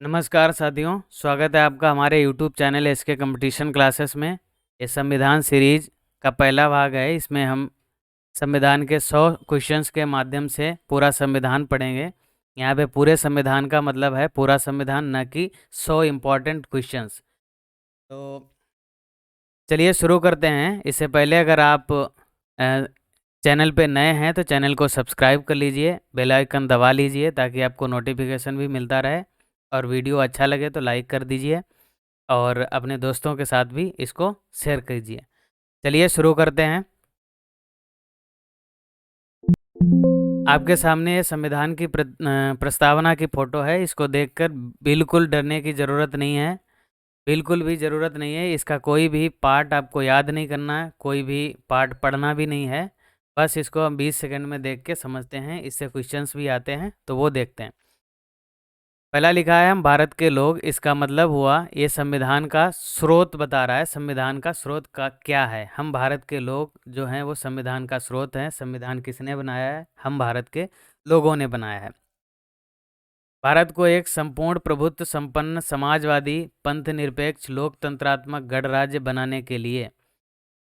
नमस्कार साथियों, स्वागत है आपका हमारे YouTube channel SK competition classes में। ये संविधान सीरीज का पहला भाग है। इसमें हम संविधान के 100 क्वेश्चंस के माध्यम से पूरा संविधान पढ़ेंगे। यहाँ पे पूरे संविधान का मतलब है पूरा संविधान, न कि 100 इम्पोर्टेंट क्वेश्चंस। तो चलिए शुरू करते हैं। इससे पहले अगर आप चैनल पे नए हैं तो चैनल को सब्सक्राइब कर लीजिए, बेल आइकन दबा लीजिए ताकि आपको नोटिफिकेशन भी मिलता रहे, और वीडियो अच्छा लगे तो लाइक कर दीजिए और अपने दोस्तों के साथ भी इसको शेयर कीजिए। चलिए शुरू करते हैं। आपके सामने ये संविधान की प्रस्तावना की फ़ोटो है। इसको देखकर बिल्कुल डरने की ज़रूरत नहीं है, बिल्कुल भी ज़रूरत नहीं है। इसका कोई भी पार्ट आपको याद नहीं करना है, कोई भी पार्ट पढ़ना भी नहीं है। बस इसको हम 20 सेकंड में देख के समझते हैं। इससे क्वेश्चंस भी आते हैं, तो वो देखते हैं। पहला लिखा है हम भारत के लोग। इसका मतलब हुआ ये संविधान का स्रोत बता रहा है। संविधान का स्रोत का क्या है? हम भारत के लोग जो हैं वो संविधान का स्रोत हैं। संविधान किसने बनाया है? हम भारत के लोगों ने बनाया है। भारत को एक संपूर्ण प्रभुत्व संपन्न समाजवादी पंथ निरपेक्ष लोकतंत्रात्मक गणराज्य बनाने के लिए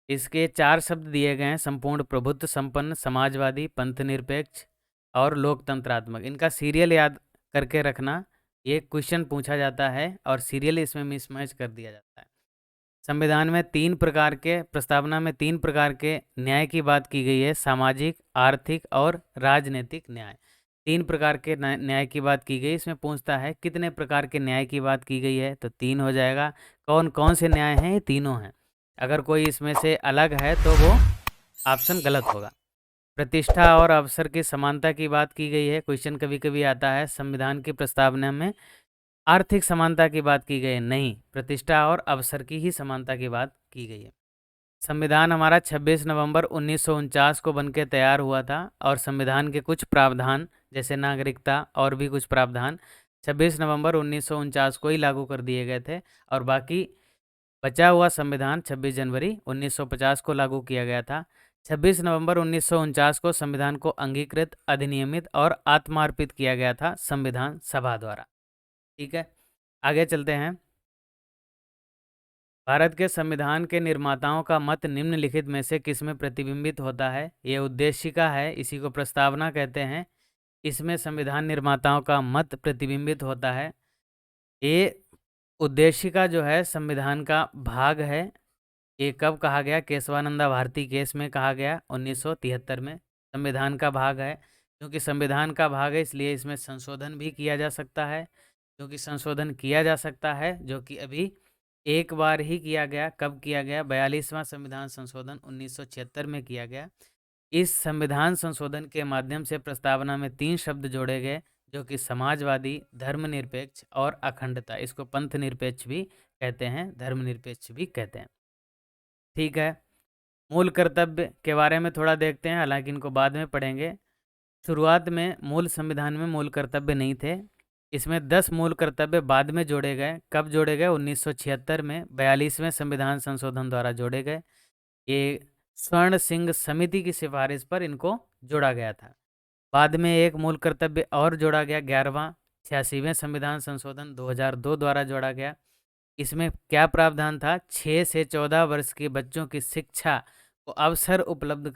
इसके 4 शब्द दिए गए हैं: संपूर्ण प्रभुत्व संपन्न समाजवादी पंथ निरपेक्ष और लोकतंत्रात्मक। इनका सीरियल याद करके रखना। ये क्वेश्चन पूछा जाता है और सीरियल इसमें मिसमैच कर दिया जाता है। संविधान में 3 प्रकार के प्रस्तावना में 3 प्रकार के न्याय की बात की गई है: सामाजिक, आर्थिक और राजनीतिक न्याय। 3 प्रकार के न्याय की बात की गई। इसमें पूछता है कितने प्रकार के न्याय की बात की गई है, तो 3 हो जाएगा। कौन कौन से न्याय हैं? ये तीनों हैं। अगर कोई इसमें से अलग है तो वो ऑप्शन गलत होगा। प्रतिष्ठा और अवसर की समानता की बात की गई है। क्वेश्चन कभी कभी आता है संविधान की प्रस्तावना में आर्थिक समानता की बात की गई है। नहीं, प्रतिष्ठा और अवसर की ही समानता की बात की गई है। संविधान हमारा 26 नवंबर 1949 को बनके तैयार हुआ था, और संविधान के कुछ प्रावधान जैसे नागरिकता और भी कुछ प्रावधान 26 नवंबर 1949 को ही लागू कर दिए गए थे, और बाकी बचा हुआ संविधान 26 जनवरी 1950 को लागू किया गया था। 26 नवंबर 1949 को संविधान को अंगीकृत, अधिनियमित और आत्मार्पित किया गया था संविधान सभा द्वारा। ठीक है, आगे चलते हैं। भारत के संविधान के निर्माताओं का मत निम्नलिखित में से किसमें प्रतिबिंबित होता है? ये उद्देशिका है, इसी को प्रस्तावना कहते हैं। इसमें संविधान निर्माताओं का मत प्रतिबिंबित होता है। ये उद्देशिका जो है संविधान का भाग है। ये कब कहा गया? केशवानंदा भारती केस में कहा गया 1973 में। संविधान का भाग है। क्योंकि संविधान का भाग है इसलिए इसमें संशोधन भी किया जा सकता है। क्योंकि संशोधन किया जा सकता है, जो कि अभी एक बार ही किया गया। कब किया गया? 42वां संविधान संशोधन 1976 में किया गया। इस संविधान संशोधन के माध्यम से प्रस्तावना में 3 शब्द जोड़े गए, जो कि समाजवादी, धर्मनिरपेक्ष और अखंडता। इसको पंथ निरपेक्ष भी कहते हैं, धर्मनिरपेक्ष भी कहते हैं। ठीक है, मूल कर्तव्य के बारे में थोड़ा देखते हैं, हालांकि इनको बाद में पढ़ेंगे। शुरुआत में मूल संविधान में मूल कर्तव्य नहीं थे। इसमें 10 मूल कर्तव्य बाद में जोड़े गए। कब जोड़े गए? 1976 में 42वें संविधान संशोधन द्वारा जोड़े गए। ये स्वर्ण सिंह समिति की सिफारिश पर इनको जोड़ा गया था। बाद में एक मूल कर्तव्य और जोड़ा गया, 11वां 86वें संविधान संशोधन 2002 द्वारा जोड़ा गया। इसमें क्या प्रावधान था? 6 से 14 वर्ष के बच्चों की शिक्षा को अवसर उपलब्ध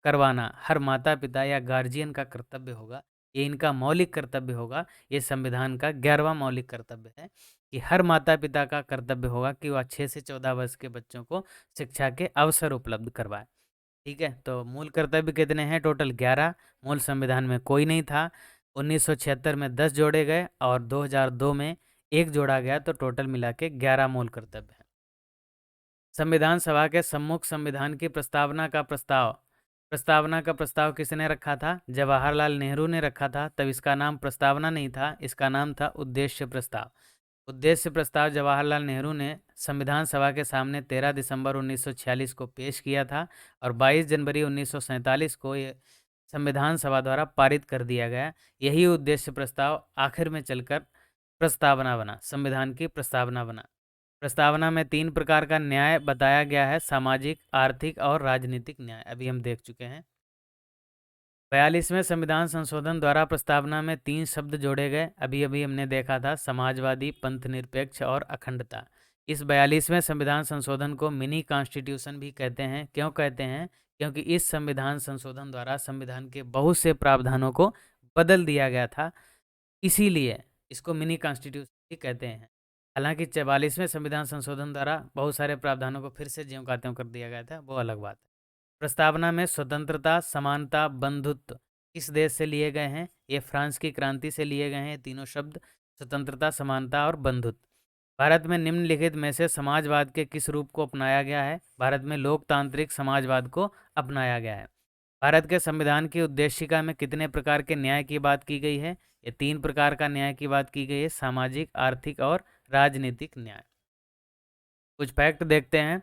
करवाना हर माता पिता या गार्जियन का कर्तव्य होगा। ये इनका मौलिक कर्तव्य होगा। ये संविधान का 11वां मौलिक कर्तव्य है कि हर माता पिता का कर्तव्य होगा कि वह 6 से 14 वर्ष के बच्चों को शिक्षा के अवसर उपलब्ध करवाए। ठीक है, तो मूल कर्तव्य कितने हैं? टोटल 11। मूल संविधान में कोई नहीं था। 1976 में 10 जोड़े गए और 2002 में एक जोड़ा गया, तो टोटल मिला के 11 मूल कर्तव्य हैं। संविधान सभा के सम्मुख संविधान की प्रस्तावना का प्रस्ताव किसने रखा था? जवाहरलाल नेहरू ने रखा था। तब इसका नाम प्रस्तावना नहीं था, इसका नाम था उद्देश्य प्रस्ताव। उद्देश्य प्रस्ताव जवाहरलाल नेहरू ने संविधान सभा के सामने 13 दिसंबर 1946 को पेश किया था, और 22 जनवरी 1947 को ये संविधान सभा द्वारा पारित कर दिया गया। यही उद्देश्य प्रस्ताव आखिर में चलकर प्रस्तावना बना, संविधान की प्रस्तावना बना। प्रस्तावना में 3 प्रकार का न्याय बताया गया है: सामाजिक, आर्थिक और राजनीतिक न्याय। अभी हम देख चुके हैं। 42वें संविधान संशोधन द्वारा प्रस्तावना में 3 शब्द जोड़े गए। अभी अभी हमने देखा था, समाजवादी, पंथनिरपेक्ष और अखंडता। इस 42वें संविधान संशोधन को मिनी कॉन्स्टिट्यूशन भी कहते हैं। क्यों कहते हैं? क्योंकि इस संविधान संशोधन द्वारा संविधान के बहुत से प्रावधानों को बदल दिया गया था, इसीलिए इसको मिनी कॉन्स्टिट्यूशन भी कहते हैं। हालांकि 44वें संविधान संशोधन द्वारा बहुत सारे प्रावधानों को फिर से ज्यों का त्यों कर दिया गया था, वो अलग बात है। प्रस्तावना में स्वतंत्रता, समानता, बंधुत्व किस देश से लिए गए हैं? ये फ्रांस की क्रांति से लिए गए हैं। तीनों शब्द स्वतंत्रता, समानता और बंधुत्व। भारत में निम्नलिखित में से समाजवाद के किस रूप को अपनाया गया है? भारत में लोकतांत्रिक समाजवाद को अपनाया गया है। भारत के संविधान की उद्देशिका में कितने प्रकार के न्याय की बात की गई है? ये 3 प्रकार का न्याय की बात की गई है, सामाजिक, आर्थिक और राजनीतिक न्याय। कुछ फैक्ट देखते हैं।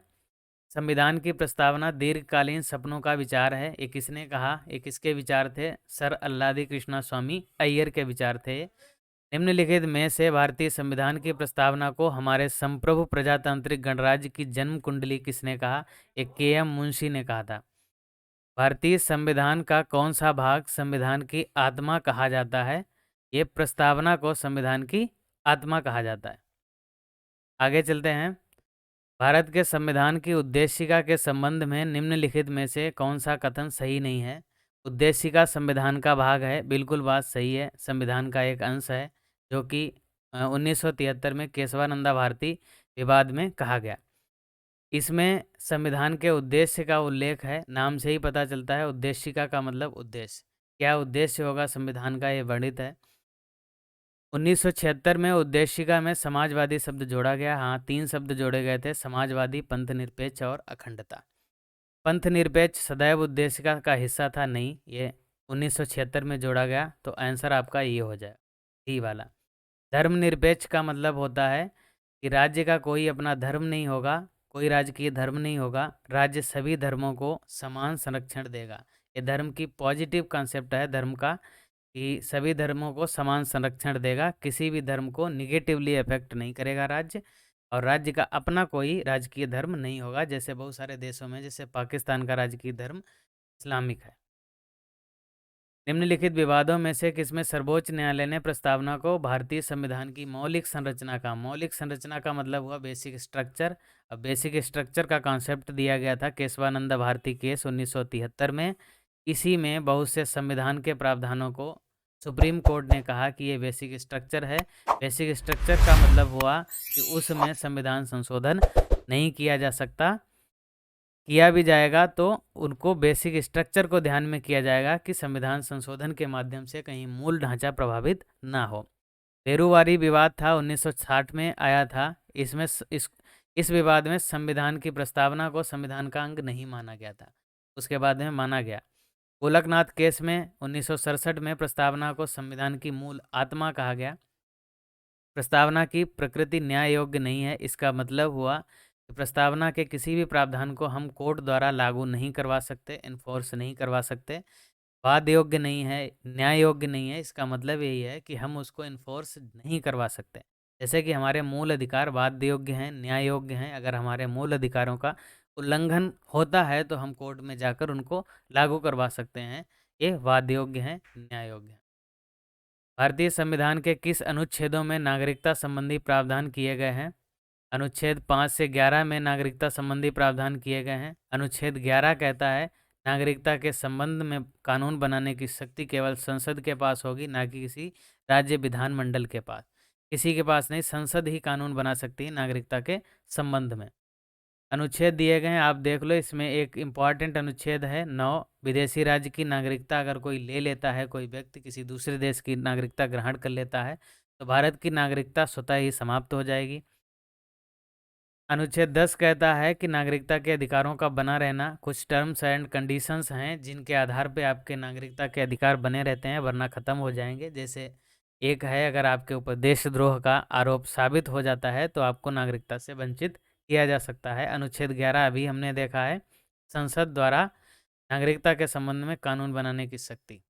संविधान की प्रस्तावना दीर्घकालीन सपनों का विचार है। ये किसने कहा? ये किसके विचार थे? सर अल्लादी कृष्णा स्वामी अय्यर के विचार थे। निम्नलिखित में से भारतीय संविधान की प्रस्तावना को हमारे संप्रभु प्रजातांत्रिक गणराज्य की जन्म कुंडली किसने कहा? ये के.एम. मुंशी ने कहा था। भारतीय संविधान का कौन सा भाग संविधान की आत्मा कहा जाता है? ये प्रस्तावना को संविधान की आत्मा कहा जाता है। आगे चलते हैं। भारत के संविधान की उद्देशिका के संबंध में निम्नलिखित में से कौन सा कथन सही नहीं है? उद्देशिका संविधान का भाग है, बिल्कुल बात सही है। संविधान का एक अंश है, जो कि 1973 में केशवानंदा भारती विवाद में कहा गया। इसमें संविधान के उद्देश्य का उल्लेख है, नाम से ही पता चलता है। उद्देशिका का मतलब उद्देश्य, क्या उद्देश्य होगा संविधान का, ये वर्णित है। 1976 में उद्देशिका में समाजवादी शब्द जोड़ा गया। हाँ, 3 शब्द जोड़े गए थे, समाजवादी, पंथनिरपेक्ष और अखंडता। पंथनिरपेक्ष सदैव उद्देशिका का हिस्सा था नहीं, ये 1976 में जोड़ा गया, तो आंसर आपका ये हो जाए, डी वाला। धर्मनिरपेक्ष का मतलब होता है कि राज्य का कोई अपना धर्म नहीं होगा, कोई राजकीय धर्म नहीं होगा, राज्य सभी धर्मों को समान संरक्षण देगा। ये धर्म की पॉजिटिव कॉन्सेप्ट है धर्म का, कि सभी धर्मों को समान संरक्षण देगा, किसी भी धर्म को निगेटिवली अफेक्ट नहीं करेगा राज्य। और राज्य का अपना कोई राजकीय धर्म नहीं होगा, जैसे बहुत सारे देशों में, जैसे पाकिस्तान का राजकीय धर्म इस्लामिक है। निम्नलिखित विवादों में से किसमें सर्वोच्च न्यायालय ने प्रस्तावना को भारतीय संविधान की मौलिक संरचना का मतलब हुआ बेसिक स्ट्रक्चर। अब बेसिक स्ट्रक्चर का कॉन्सेप्ट दिया गया था केशवानंदा भारती केस 1973 में। इसी में बहुत से संविधान के प्रावधानों को सुप्रीम कोर्ट ने कहा कि ये बेसिक स्ट्रक्चर है। बेसिक स्ट्रक्चर का मतलब हुआ कि उसमें संविधान संशोधन नहीं किया जा सकता, किया भी जाएगा तो उनको बेसिक स्ट्रक्चर को ध्यान में किया जाएगा कि संविधान संशोधन के माध्यम से कहीं मूल ढांचा प्रभावित ना हो। पेरूवारी विवाद था, 1960 में आया था। इसमें इस विवाद में संविधान की प्रस्तावना को संविधान का अंग नहीं माना गया था, उसके बाद में माना गया। गोलकनाथ केस में 1967 में प्रस्तावना को संविधान की मूल आत्मा कहा गया। प्रस्तावना की प्रकृति न्याय योग्य नहीं है, इसका मतलब हुआ कि प्रस्तावना के किसी भी प्रावधान को हम कोर्ट द्वारा लागू नहीं करवा सकते, इन्फोर्स नहीं करवा सकते। वाद योग्य नहीं है, न्याय योग्य नहीं है, इसका मतलब यही है कि हम उसको इन्फोर्स नहीं करवा सकते। जैसे कि हमारे मूल अधिकार वाद्य योग्य हैं, न्याय योग्य हैं, अगर हमारे मूल अधिकारों का उल्लंघन होता है तो हम कोर्ट में जाकर उनको लागू करवा सकते हैं। ये वाद्य योग्य हैं, न्याय योग्य हैं। भारतीय संविधान के किस अनुच्छेदों में नागरिकता संबंधी प्रावधान किए गए हैं? अनुच्छेद 5 से 11 में नागरिकता संबंधी प्रावधान किए गए हैं। अनुच्छेद 11 कहता है नागरिकता के संबंध में कानून बनाने की शक्ति केवल संसद के पास होगी, ना कि किसी राज्य विधानमंडल के पास। किसी के पास नहीं, संसद ही कानून बना सकती है नागरिकता के संबंध में। अनुच्छेद दिए गए हैं, आप देख लो। इसमें एक इम्पॉर्टेंट अनुच्छेद है 9, विदेशी राज्य की नागरिकता अगर कोई ले लेता है, कोई व्यक्ति किसी दूसरे देश की नागरिकता ग्रहण कर लेता है तो भारत की नागरिकता स्वतः ही समाप्त हो जाएगी। अनुच्छेद 10 कहता है कि नागरिकता के अधिकारों का बना रहना, कुछ टर्म्स एंड कंडीशंस हैं जिनके आधार पे आपके नागरिकता के अधिकार बने रहते हैं, वरना ख़त्म हो जाएंगे। जैसे एक है, अगर आपके ऊपर देशद्रोह का आरोप साबित हो जाता है तो आपको नागरिकता से वंचित किया जा सकता है। अनुच्छेद 11 अभी हमने देखा है, संसद द्वारा नागरिकता के संबंध में कानून बनाने की शक्ति।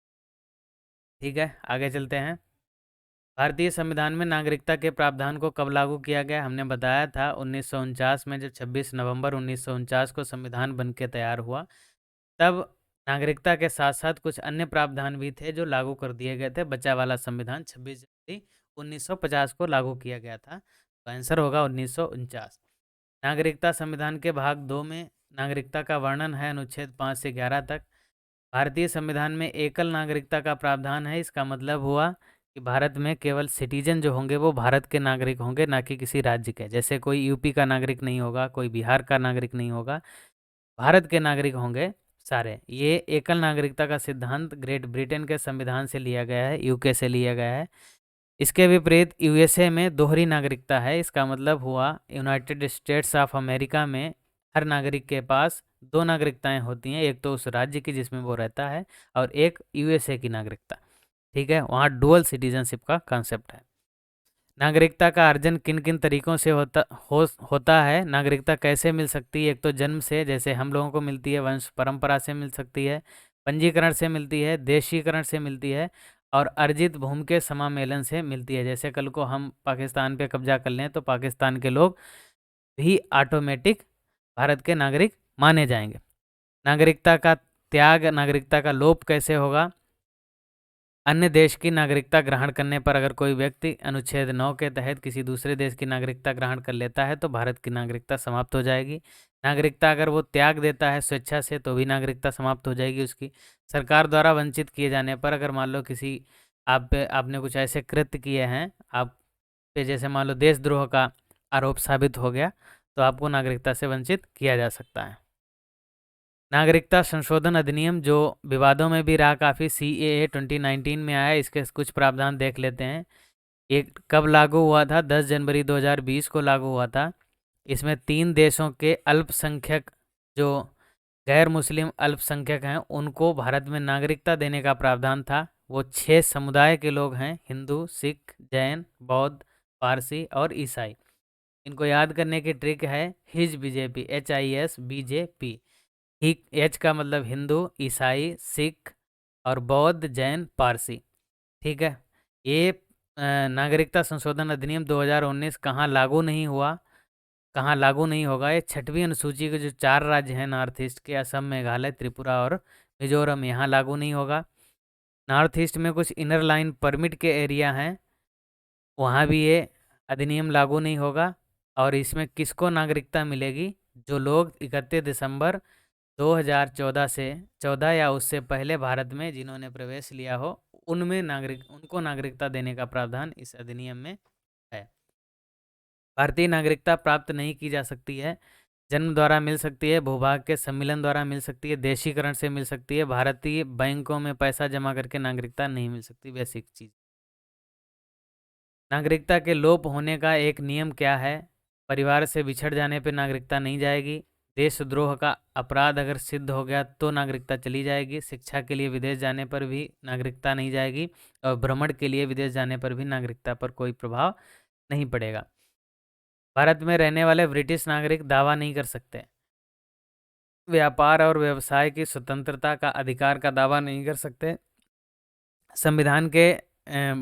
ठीक है, आगे चलते हैं। भारतीय संविधान में नागरिकता के प्रावधान को कब लागू किया गया? हमने बताया था 1949 में, जब 26 नवंबर 1949 को संविधान बन के तैयार हुआ, तब नागरिकता के साथ-साथ कुछ अन्य प्रावधान भी थे जो लागू कर दिए गए थे। बचा वाला संविधान 26 जनवरी 1950 को लागू किया गया था। तो आंसर होगा 1949। नागरिकता संविधान के भाग 2 में नागरिकता का वर्णन है अनुच्छेद 5 से 11 तक। भारतीय संविधान में एकल नागरिकता का प्रावधान है। इसका मतलब हुआ कि भारत में केवल सिटीजन जो होंगे वो भारत के नागरिक होंगे, ना कि किसी राज्य के। जैसे कोई यूपी का नागरिक नहीं होगा, कोई बिहार का नागरिक नहीं होगा, भारत के नागरिक होंगे सारे। ये एकल नागरिकता का सिद्धांत ग्रेट ब्रिटेन के संविधान से लिया गया है, यूके से लिया गया है। इसके विपरीत यूएसए में दोहरी नागरिकता है। इसका मतलब हुआ यूनाइटेड स्टेट्स ऑफ अमेरिका में हर नागरिक के पास दो नागरिकताएं होती हैं, एक तो उस राज्य की जिसमें वो रहता है और एक यूएसए की नागरिकता। ठीक है, वहाँ डुअल सिटीजनशिप का कॉन्सेप्ट है। नागरिकता का अर्जन किन किन तरीकों से होता है। नागरिकता कैसे मिल सकती है? एक तो जन्म से, जैसे हम लोगों को मिलती है, वंश परंपरा से मिल सकती है, पंजीकरण से मिलती है, देशीकरण से मिलती है और अर्जित भूमि के समामेलन से मिलती है। जैसे कल को हम पाकिस्तान पे कब्जा कर लें तो पाकिस्तान के लोग भी ऑटोमेटिक भारत के नागरिक माने जाएंगे। नागरिकता का त्याग, नागरिकता का लोप कैसे होगा? अन्य देश की नागरिकता ग्रहण करने पर अगर कोई व्यक्ति अनुच्छेद 9 के तहत किसी दूसरे देश की नागरिकता ग्रहण कर लेता है तो भारत की नागरिकता समाप्त हो जाएगी। नागरिकता अगर वो त्याग देता है स्वेच्छा से तो भी नागरिकता समाप्त हो जाएगी उसकी। सरकार द्वारा वंचित किए जाने पर, अगर मान लो किसी आप पे आपने कुछ ऐसे कृत्य किए हैं, आप पे जैसे मान लो देशद्रोह का आरोप साबित हो गया, तो आपको नागरिकता से वंचित किया जा सकता है। नागरिकता संशोधन अधिनियम जो विवादों में भी रहा काफ़ी, CAA 2019 में आया, इसके कुछ प्रावधान देख लेते हैं। एक कब लागू हुआ था? 10 जनवरी 2020 को लागू हुआ था। इसमें 3 देशों के अल्पसंख्यक, जो गैर मुस्लिम अल्पसंख्यक हैं, उनको भारत में नागरिकता देने का प्रावधान था। वो 6 समुदाय के लोग हैं: हिंदू, सिख, जैन, बौद्ध, पारसी और ईसाई। इनको याद करने की ट्रिक है his BJP, HIS BJP। H का मतलब हिंदू, ईसाई, सिख और बौद्ध, जैन, पारसी। ठीक है। ये नागरिकता संशोधन अधिनियम 2019 कहाँ लागू नहीं हुआ, कहाँ लागू नहीं होगा? ये 6वीं अनुसूची के जो 4 राज्य हैं नॉर्थ ईस्ट के, असम, मेघालय, त्रिपुरा और मिजोरम, यहाँ लागू नहीं होगा। नॉर्थ ईस्ट में कुछ इनर लाइन परमिट के एरिया हैं, वहाँ भी ये अधिनियम लागू नहीं होगा। और इसमें किसको नागरिकता मिलेगी? जो लोग 31 दिसंबर 2014 से 14 या उससे पहले भारत में जिन्होंने प्रवेश लिया हो, उनको नागरिकता देने का प्रावधान इस अधिनियम में है। भारतीय नागरिकता प्राप्त नहीं की जा सकती है। जन्म द्वारा मिल सकती है, भूभाग के सम्मिलन द्वारा मिल सकती है, देशीकरण से मिल सकती है। भारतीय बैंकों में पैसा जमा करके नागरिकता नहीं मिल सकती, बेसिक चीज़। नागरिकता के लोप होने का एक नियम क्या है? परिवार से बिछड़ जाने पर नागरिकता नहीं जाएगी। देशद्रोह का अपराध अगर सिद्ध हो गया तो नागरिकता चली जाएगी। शिक्षा के लिए विदेश जाने पर भी नागरिकता नहीं जाएगी और भ्रमण के लिए विदेश जाने पर भी नागरिकता पर कोई प्रभाव नहीं पड़ेगा। भारत में रहने वाले ब्रिटिश नागरिक दावा नहीं कर सकते। व्यापार और व्यवसाय की स्वतंत्रता का अधिकार का दावा नहीं कर सकते। संविधान के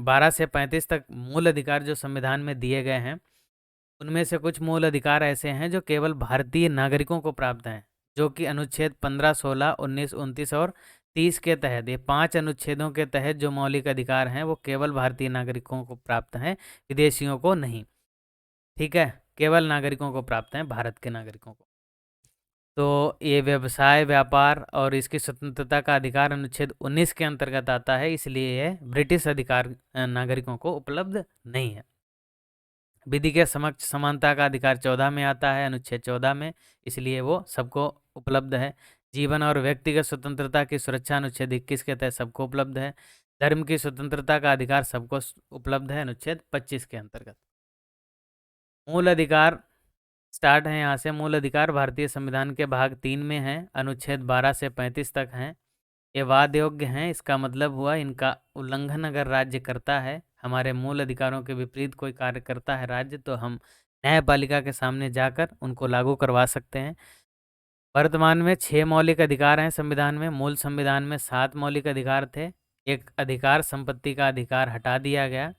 12 से 35 तक मूल अधिकार जो संविधान में दिए गए हैं, उनमें से कुछ मूल अधिकार ऐसे हैं जो केवल भारतीय नागरिकों को प्राप्त हैं, जो कि अनुच्छेद 15, 16, 19, 29 और 30 के तहत, ये 5 अनुच्छेदों के तहत जो मौलिक अधिकार हैं वो केवल भारतीय नागरिकों को प्राप्त हैं, विदेशियों को नहीं। ठीक है, केवल नागरिकों को प्राप्त हैं, भारत के नागरिकों को। तो ये व्यवसाय, व्यापार और इसकी स्वतंत्रता का अधिकार अनुच्छेद 19 के अंतर्गत आता है, इसलिए यह ब्रिटिश अधिकार नागरिकों को उपलब्ध नहीं है। विधि के समक्ष समानता का अधिकार 14 में आता है, अनुच्छेद 14 में, इसलिए वो सबको उपलब्ध है। जीवन और व्यक्तिगत स्वतंत्रता की सुरक्षा अनुच्छेद 21 के तहत सबको उपलब्ध है। धर्म की स्वतंत्रता का अधिकार सबको उपलब्ध है, अनुच्छेद 25 के अंतर्गत। मूल अधिकार स्टार्ट है यहाँ से। मूल अधिकार भारतीय संविधान के भाग 3 में है, अनुच्छेद 12 से 35 तक हैं। ये वाद योग्य हैं, इसका मतलब हुआ इनका उल्लंघन अगर राज्य करता है, हमारे मूल अधिकारों के विपरीत कोई कार्य करता है राज्य, तो हम न्यायपालिका के सामने जाकर उनको लागू करवा सकते हैं। वर्तमान में 6 मौलिक अधिकार हैं संविधान में। मूल संविधान में 7 मौलिक अधिकार थे। एक अधिकार संपत्ति का अधिकार हटा दिया गया।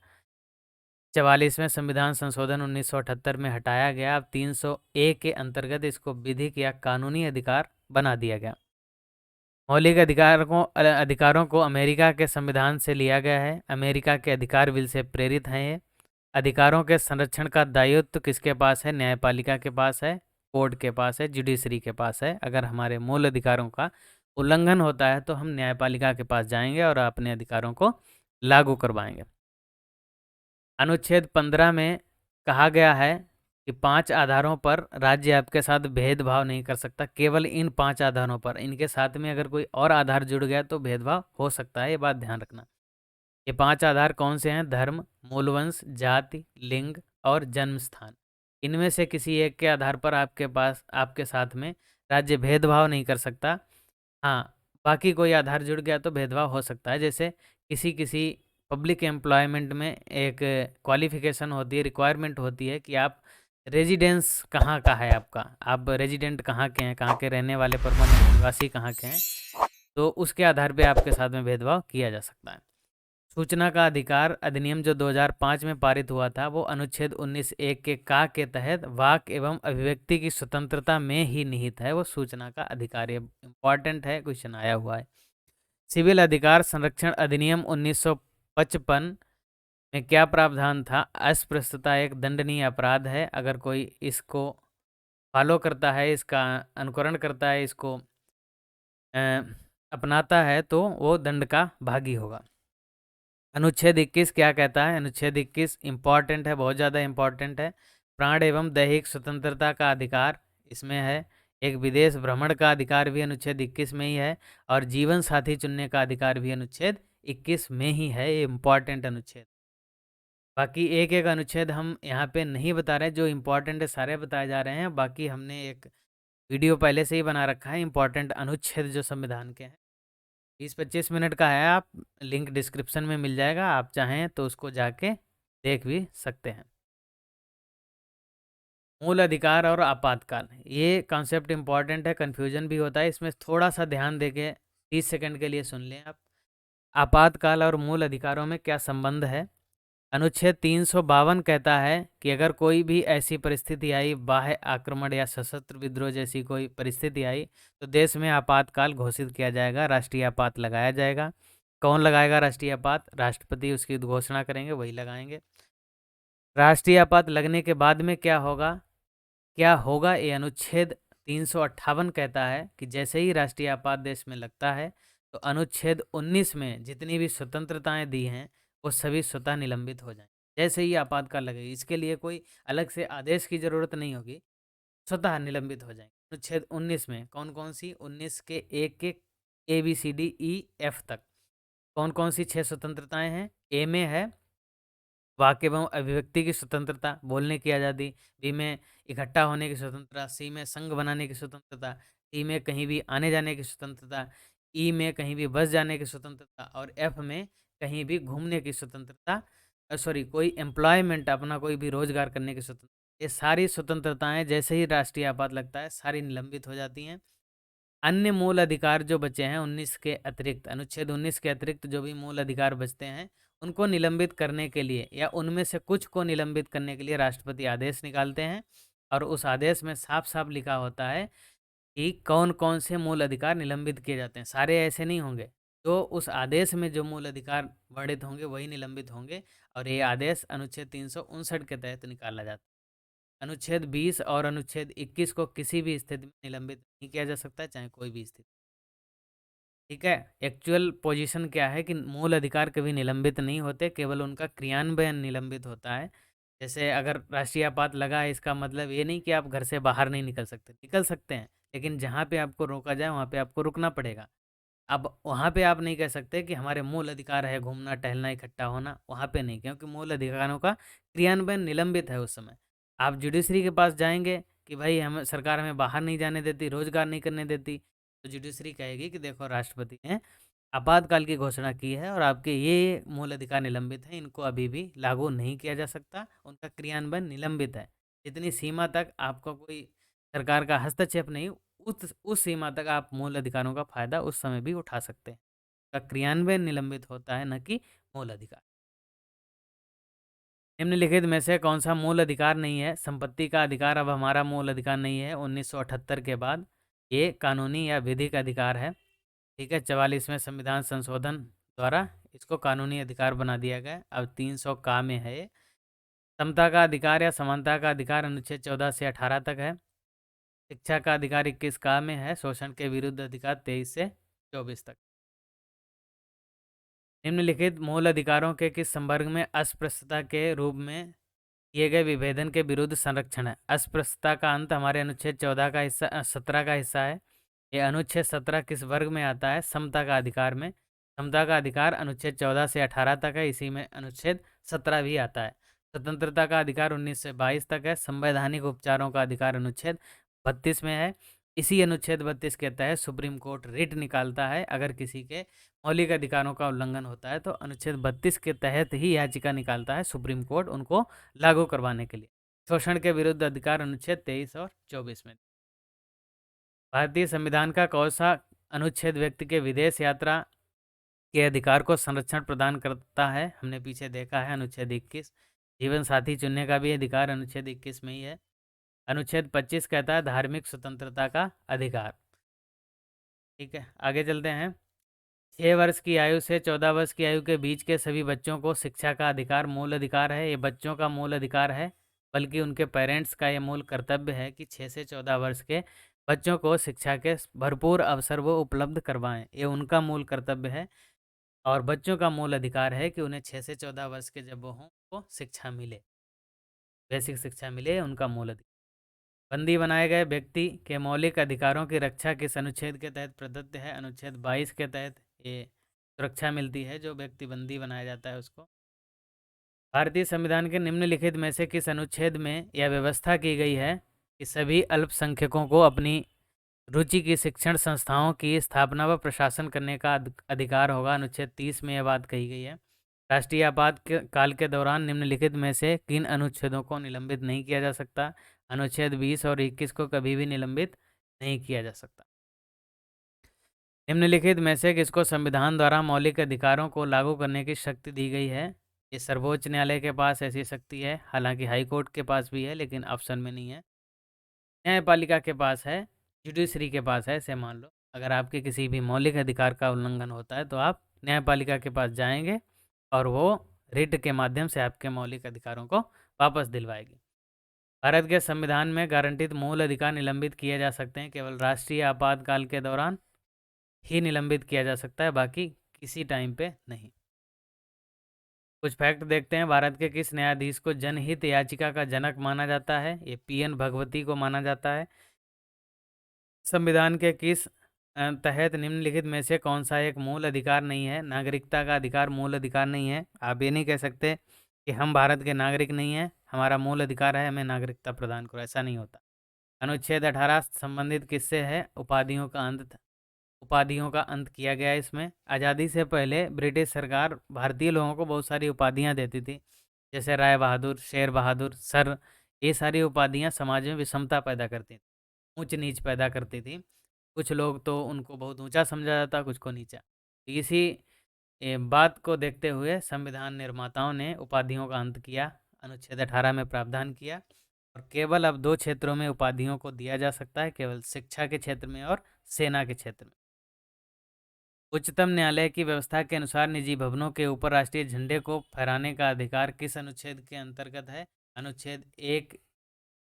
44वें संविधान संशोधन 1978 में हटाया गया। अब 300A के अंतर्गत इसको विधिक या कानूनी अधिकार बना दिया गया। मौलिक अधिकारों को अमेरिका के संविधान से लिया गया है। अमेरिका के अधिकार बिल से प्रेरित हैं ये। अधिकारों के संरक्षण का दायित्व किसके पास है? न्यायपालिका के पास है, कोर्ट के पास है, जुडिशरी के पास है। अगर हमारे मूल अधिकारों का उल्लंघन होता है तो हम न्यायपालिका के पास जाएंगे और अपने अधिकारों को लागू करवाएंगे। अनुच्छेद 15 में कहा गया है कि 5 आधारों पर राज्य आपके साथ भेदभाव नहीं कर सकता। केवल इन 5 आधारों पर, इनके साथ में अगर कोई और आधार जुड़ गया तो भेदभाव हो सकता है, ये बात ध्यान रखना। ये 5 आधार कौन से हैं? धर्म, मूलवंश, जाति, लिंग और जन्म स्थान। इनमें से किसी एक के आधार पर आपके साथ में राज्य भेदभाव नहीं कर सकता। हाँ, बाकी कोई आधार जुड़ गया तो भेदभाव हो सकता है। जैसे किसी किसी पब्लिक एम्प्लॉयमेंट में एक क्वालिफिकेशन होती है, रिक्वायरमेंट होती है कि आप रेजिडेंस कहाँ का है आपका, आप रेजिडेंट कहाँ के हैं, कहाँ के रहने वाले, परमानेंट निवासी कहाँ के हैं, तो उसके आधार पे आपके साथ में भेदभाव किया जा सकता है। सूचना का अधिकार अधिनियम जो 2005 में पारित हुआ था, वो अनुच्छेद 19(1) के का के तहत वाक एवं अभिव्यक्ति की स्वतंत्रता में ही निहित है। वो सूचना का अधिकार, ये इम्पॉर्टेंट है, क्वेश्चन आया हुआ है। सिविल अधिकार संरक्षण अधिनियम 1955 में क्या प्रावधान था? अस्पृश्यता एक दंडनीय अपराध है। अगर कोई इसको फॉलो करता है, इसका अनुकरण करता है, इसको अ, अपनाता है तो वो दंड का भागी होगा। अनुच्छेद 21 क्या कहता है? अनुच्छेद 21 इम्पॉर्टेंट है, बहुत ज़्यादा इम्पॉर्टेंट है। प्राण एवं दैहिक स्वतंत्रता का अधिकार इसमें है। एक विदेश भ्रमण का अधिकार भी अनुच्छेद 21 में ही है, और जीवन साथी चुनने का अधिकार भी अनुच्छेद 21 में ही है। ये इम्पॉर्टेंट अनुच्छेद। बाकी एक एक अनुच्छेद हम यहाँ पे नहीं बता रहे, जो इम्पोर्टेंट है सारे बताए जा रहे हैं। बाकी हमने एक वीडियो पहले से ही बना रखा है इम्पोर्टेंट अनुच्छेद जो संविधान के हैं, 20-25 मिनट का है। आप लिंक डिस्क्रिप्शन में मिल जाएगा, आप चाहें तो उसको जाके देख भी सकते हैं। मूल अधिकार और आपातकाल, ये कॉन्सेप्ट इम्पॉर्टेंट है, कन्फ्यूजन भी होता है इसमें, थोड़ा सा ध्यान देके 30 सेकंड के लिए सुन लें आप। आपातकाल और मूल अधिकारों में क्या संबंध है? अनुच्छेद 352 कहता है कि अगर कोई भी ऐसी परिस्थिति आई, बाह्य आक्रमण या सशस्त्र विद्रोह जैसी कोई परिस्थिति आई, तो देश में आपातकाल घोषित किया जाएगा, राष्ट्रीय आपात लगाया जाएगा। कौन लगाएगा राष्ट्रीय आपात? राष्ट्रपति उसकी घोषणा करेंगे, वही लगाएंगे। राष्ट्रीय आपात लगने के बाद में क्या होगा? ये अनुच्छेद 358 कहता है कि जैसे ही राष्ट्रीय आपात देश में लगता है तो अनुच्छेद 19 में जितनी भी स्वतंत्रताएं दी हैं वो सभी स्वतः निलंबित हो जाएं। जैसे ही आपातकाल लगेगी, इसके लिए कोई अलग से आदेश की जरूरत नहीं होगी, स्वतः निलंबित हो जाएंगे। अनुच्छेद 19 में कौन कौन सी? 19 के एक के ABCDEF तक कौन कौन सी 6 स्वतंत्रताएं हैं? ए में है वाक एवं अभिव्यक्ति की स्वतंत्रता, बोलने की आज़ादी। बी में इकट्ठा होने की स्वतंत्रता। सी में संघ बनाने की स्वतंत्रता। डी में कहीं भी आने जाने की स्वतंत्रता। ई में कहीं भी बस जाने की स्वतंत्रता। और एफ में कहीं भी घूमने की स्वतंत्रता, सॉरी, कोई एम्प्लॉयमेंट, अपना कोई भी रोजगार करने की स्वतंत्रता। ये सारी स्वतंत्रताएं जैसे ही राष्ट्रीय आपात लगता है सारी निलंबित हो जाती हैं। अन्य मूल अधिकार जो बचे हैं 19 के अतिरिक्त, अनुच्छेद 19 के अतिरिक्त जो भी मूल अधिकार बचते हैं, उनको निलंबित करने के लिए या उनमें से कुछ को निलंबित करने के लिए राष्ट्रपति आदेश निकालते हैं, और उस आदेश में साफ साफ लिखा होता है कि कौन कौन से मूल अधिकार निलंबित किए जाते हैं। सारे ऐसे नहीं होंगे, तो उस आदेश में जो मूल अधिकार वर्णित होंगे वही निलंबित होंगे, और ये आदेश अनुच्छेद 359 के तहत निकाला जाता है। अनुच्छेद 20 और अनुच्छेद 21 को किसी भी स्थिति में निलंबित नहीं किया जा सकता, चाहे कोई भी स्थिति। ठीक है, एक्चुअल पोजीशन क्या है कि मूल अधिकार कभी निलंबित नहीं होते, केवल उनका क्रियान्वयन निलंबित होता है। जैसे अगर राष्ट्रीय आपात लगा है, इसका मतलब ये नहीं कि आप घर से बाहर नहीं निकल सकते, निकल सकते हैं, लेकिन जहाँ पे आपको रोका जाए वहाँ पे आपको रुकना पड़ेगा। अब वहाँ पे आप नहीं कह सकते कि हमारे मूल अधिकार है घूमना टहलना इकट्ठा होना, वहाँ पे नहीं, क्योंकि मूल अधिकारों का क्रियान्वयन निलंबित है उस समय। आप जुडिशरी के पास जाएंगे कि भाई हम सरकार हमें बाहर नहीं जाने देती, रोजगार नहीं करने देती, तो जुडिशरी कहेगी कि देखो राष्ट्रपति ने आपातकाल की घोषणा की है और आपके ये मूल अधिकार निलंबित हैं, इनको अभी भी लागू नहीं किया जा सकता, उनका क्रियान्वयन निलंबित है। जितनी सीमा तक आपका कोई सरकार का हस्तक्षेप नहीं, उस सीमा तक आप मूल अधिकारों का फायदा उस समय भी उठा सकते हैं। का क्रियान्वयन निलंबित होता है, न कि मूल अधिकार। निम्नलिखित में से कौन सा मूल अधिकार नहीं है? संपत्ति का अधिकार अब हमारा मूल अधिकार नहीं है 1978 के बाद, ये कानूनी या विधिक अधिकार है। ठीक है, 44वें संविधान संशोधन द्वारा इसको कानूनी अधिकार बना दिया गया। अब 300 का में है ये। समता का अधिकार या समानता का अधिकार अनुच्छेद 14 से 18 तक है। शिक्षा का अधिकार 21 का में है। शोषण के विरुद्ध अधिकार 23 से 24 तक। निम्नलिखित मूल अधिकारों के किस संवर्ग में अस्पृश्यता के रूप में किए गए विभेदन के विरुद्ध संरक्षण है? अस्पृश्यता का अंत हमारे अनुच्छेद 14 का हिस्सा 17 का हिस्सा है। ये अनुच्छेद 17 किस वर्ग में आता है? समता का अधिकार में। समता का अधिकार अनुच्छेद 14 से 18 तक है, इसी में अनुच्छेद 17 भी आता है। स्वतंत्रता का अधिकार 19 से 22 तक है। संवैधानिक उपचारों का अधिकार अनुच्छेद 32 में है। इसी अनुच्छेद 32 के तहत सुप्रीम कोर्ट रिट निकालता है। अगर किसी के मौलिक अधिकारों का उल्लंघन होता है तो अनुच्छेद 32 के तहत ही याचिका निकालता है सुप्रीम कोर्ट उनको लागू करवाने के लिए। शोषण के विरुद्ध अधिकार अनुच्छेद 23 और 24 में। भारतीय संविधान का कौन सा अनुच्छेद व्यक्ति के विदेश यात्रा के अधिकार को संरक्षण प्रदान करता है? हमने पीछे देखा है अनुच्छेद 21। जीवन साथी चुनने का भी अधिकार अनुच्छेद 21 में ही है। अनुच्छेद 25 कहता है धार्मिक स्वतंत्रता का अधिकार। ठीक है, आगे चलते हैं। 6 वर्ष की आयु से 14 वर्ष की आयु के बीच के सभी बच्चों को शिक्षा का अधिकार मूल अधिकार है। ये बच्चों का मूल अधिकार है, बल्कि उनके पेरेंट्स का ये मूल कर्तव्य है कि 6 से 14 वर्ष के बच्चों को शिक्षा के भरपूर अवसर वो उपलब्ध करवाएं। ये उनका मूल कर्तव्य है और बच्चों का मूल अधिकार है कि उन्हें 6 से 14 वर्ष के जब वो हों को शिक्षा मिले, बेसिक शिक्षा मिले, उनका मूल अधिकार। बंदी बनाए गए व्यक्ति के मौलिक अधिकारों की रक्षा किस अनुच्छेद के तहत प्रदत्त है? अनुच्छेद 22 के तहत ये सुरक्षा मिलती है जो व्यक्ति बंदी बनाया जाता है उसको। भारतीय संविधान के निम्नलिखित में से किस अनुच्छेद में यह व्यवस्था की गई है कि सभी अल्पसंख्यकों को अपनी रुचि की शिक्षण संस्थाओं की स्थापना व प्रशासन करने का अधिकार होगा? अनुच्छेद 30 में यह बात कही गई है। राष्ट्रीय काल के दौरान निम्नलिखित में से किन अनुच्छेदों को निलंबित नहीं किया जा सकता? अनुच्छेद 20 और 21 को कभी भी निलंबित नहीं किया जा सकता। निम्नलिखित में से किसको संविधान द्वारा मौलिक अधिकारों को लागू करने की शक्ति दी गई है? ये सर्वोच्च न्यायालय के पास ऐसी शक्ति है, हालांकि हाई कोर्ट के पास भी है लेकिन ऑप्शन में नहीं है। न्यायपालिका के पास है, जुडिशरी के पास है। ऐसे मान लो अगर आपके किसी भी मौलिक अधिकार का उल्लंघन होता है तो आप न्यायपालिका के पास जाएंगे और वो रिट के माध्यम से आपके मौलिक अधिकारों को वापस दिलवाएगी। भारत के संविधान में गारंटित मूल अधिकार निलंबित किए जा सकते हैं केवल राष्ट्रीय आपातकाल के दौरान ही निलंबित किया जा सकता है, बाकी किसी टाइम पे नहीं। कुछ फैक्ट देखते हैं। भारत के किस न्यायाधीश को जनहित याचिका का जनक माना जाता है? ये पीएन भगवती को माना जाता है। संविधान के किस तहत निम्नलिखित में से कौन सा एक मूल अधिकार नहीं है? नागरिकता का अधिकार मूल अधिकार नहीं है। आप ये नहीं कह सकते कि हम भारत के नागरिक नहीं हैं, हमारा मूल अधिकार है हमें नागरिकता प्रदान करो, ऐसा नहीं होता। अनुच्छेद 18 संबंधित किससे है? उपाधियों का अंत उपाधियों का अंत किया गया है इसमें। आज़ादी से पहले ब्रिटिश सरकार भारतीय लोगों को बहुत सारी उपाधियां देती थी, जैसे राय बहादुर, शेर बहादुर, सर। ये सारी उपाधियां समाज में विषमता पैदा करती थी, ऊंच नीच पैदा करती थी। कुछ लोग तो उनको बहुत ऊंचा समझा जाता, कुछ को नीचा। इसी बात को देखते हुए संविधान निर्माताओं ने उपाधियों का अंत किया, अनुच्छेद 18 में प्रावधान किया और केवल अब 2 क्षेत्रों में उपाधियों को दिया जा सकता है, केवल शिक्षा के क्षेत्र में और सेना के क्षेत्र में। उच्चतम न्यायालय की व्यवस्था के अनुसार निजी भवनों के ऊपर राष्ट्रीय झंडे को फहराने का अधिकार किस अनुच्छेद के अंतर्गत है? अनुच्छेद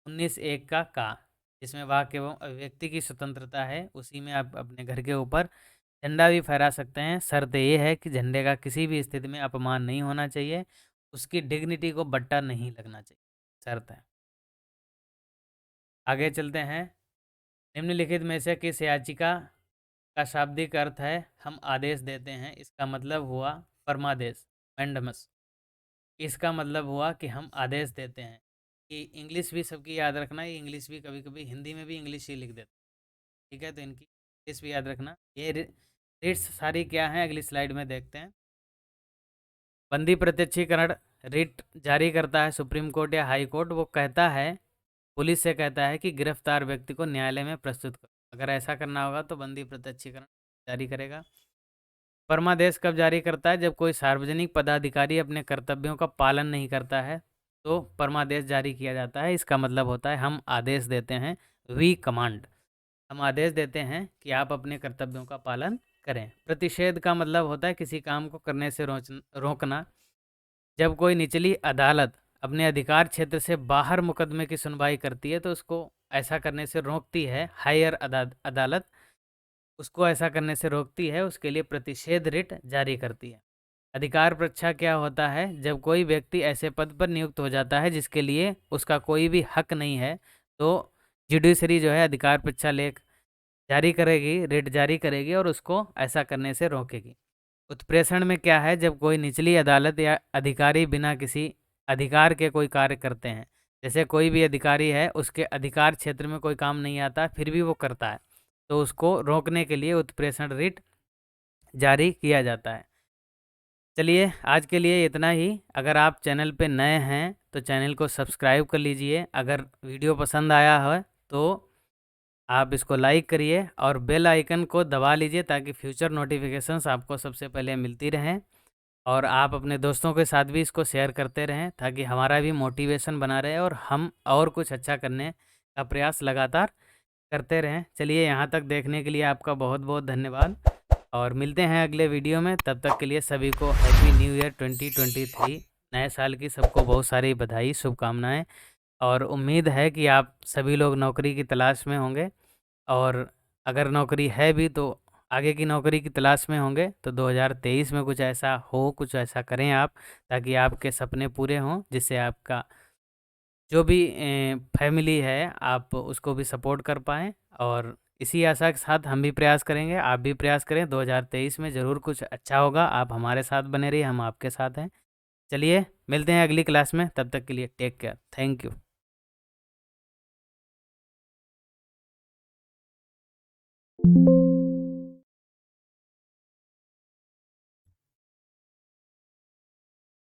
19(1) का, जिसमें वाक एवं अभिव्यक्ति की स्वतंत्रता है। उसी में आप अपने घर के ऊपर झंडा भी फहरा सकते हैं। शर्त यह है कि झंडे का किसी भी स्थिति में अपमान नहीं होना चाहिए, उसकी डिग्निटी को बट्टा नहीं लगना चाहिए, शर्त है। आगे चलते हैं। निम्नलिखित में से किस याचिका का शाब्दिक अर्थ है हम आदेश देते हैं? इसका मतलब हुआ परमादेश, मैंडमस। इसका मतलब हुआ कि हम आदेश देते हैं। कि इंग्लिश भी सबकी याद रखना, ये इंग्लिश भी कभी कभी हिंदी में भी इंग्लिश ही लिख देते, ठीक है, तो इनकी इंग्लिश भी याद रखना। ये रिट्स सारी क्या हैं अगली स्लाइड में देखते हैं। बंदी प्रत्यक्षीकरण रिट जारी करता है सुप्रीम कोर्ट या हाई कोर्ट। वो कहता है, पुलिस से कहता है कि गिरफ्तार व्यक्ति को न्यायालय में प्रस्तुत करो। अगर ऐसा करना होगा तो बंदी प्रत्यक्षीकरण जारी करेगा। परमादेश कब जारी करता है? जब कोई सार्वजनिक पदाधिकारी अपने कर्तव्यों का पालन नहीं करता है तो परमादेश जारी किया जाता है। इसका मतलब होता है हम आदेश देते हैं, वी कमांड। हम आदेश देते हैं कि आप अपने कर्तव्यों का पालन करें। प्रतिषेध का मतलब होता है किसी काम को करने से रोकना। जब कोई निचली अदालत अपने अधिकार क्षेत्र से बाहर मुकदमे की सुनवाई करती है तो उसको ऐसा करने से रोकती है। हायर अदालत उसको ऐसा करने से रोकती है, उसके लिए प्रतिषेध रिट जारी करती है। अधिकार परीक्षा क्या होता है? जब कोई व्यक्ति ऐसे पद पर नियुक्त हो जाता है जिसके लिए उसका कोई भी हक नहीं है, तो जुडिशरी जो है अधिकार परीक्षा लेख जारी करेगी, रिट जारी करेगी और उसको ऐसा करने से रोकेगी। उत्प्रेषण में क्या है? जब कोई निचली अदालत या अधिकारी बिना किसी अधिकार के कोई कार्य करते हैं, जैसे कोई भी अधिकारी है, उसके अधिकार क्षेत्र में कोई काम नहीं आता फिर भी वो करता है, तो उसको रोकने के लिए उत्प्रेषण रिट जारी किया जाता है। चलिए आज के लिए इतना ही। अगर आप चैनल पे नए हैं तो चैनल को सब्सक्राइब कर लीजिए। अगर वीडियो पसंद आया है तो आप इसको लाइक करिए और बेल आइकन को दबा लीजिए ताकि फ्यूचर नोटिफिकेशंस आपको सबसे पहले मिलती रहें। और आप अपने दोस्तों के साथ भी इसको शेयर करते रहें ताकि हमारा भी मोटिवेशन बना रहे और हम और कुछ अच्छा करने का प्रयास लगातार करते रहें। चलिए यहाँ तक देखने के लिए आपका बहुत बहुत धन्यवाद और मिलते हैं अगले वीडियो में। तब तक के लिए सभी को हैप्पी न्यू ईयर 2023, नए साल की सबको बहुत सारी बधाई, शुभकामनाएं। और उम्मीद है कि आप सभी लोग नौकरी की तलाश में होंगे और अगर नौकरी है भी तो आगे की नौकरी की तलाश में होंगे। तो 2023 में कुछ ऐसा हो, कुछ ऐसा करें आप ताकि आपके सपने पूरे हों, जिससे आपका जो भी फैमिली है आप उसको भी सपोर्ट कर पाएँ। और इसी आशा के साथ हम भी प्रयास करेंगे, आप भी प्रयास करें। 2023 में ज़रूर कुछ अच्छा होगा। आप हमारे साथ बने रहिए, हम आपके साथ हैं। चलिए मिलते हैं अगली क्लास में, तब तक के लिए टेक केयर। Thank you.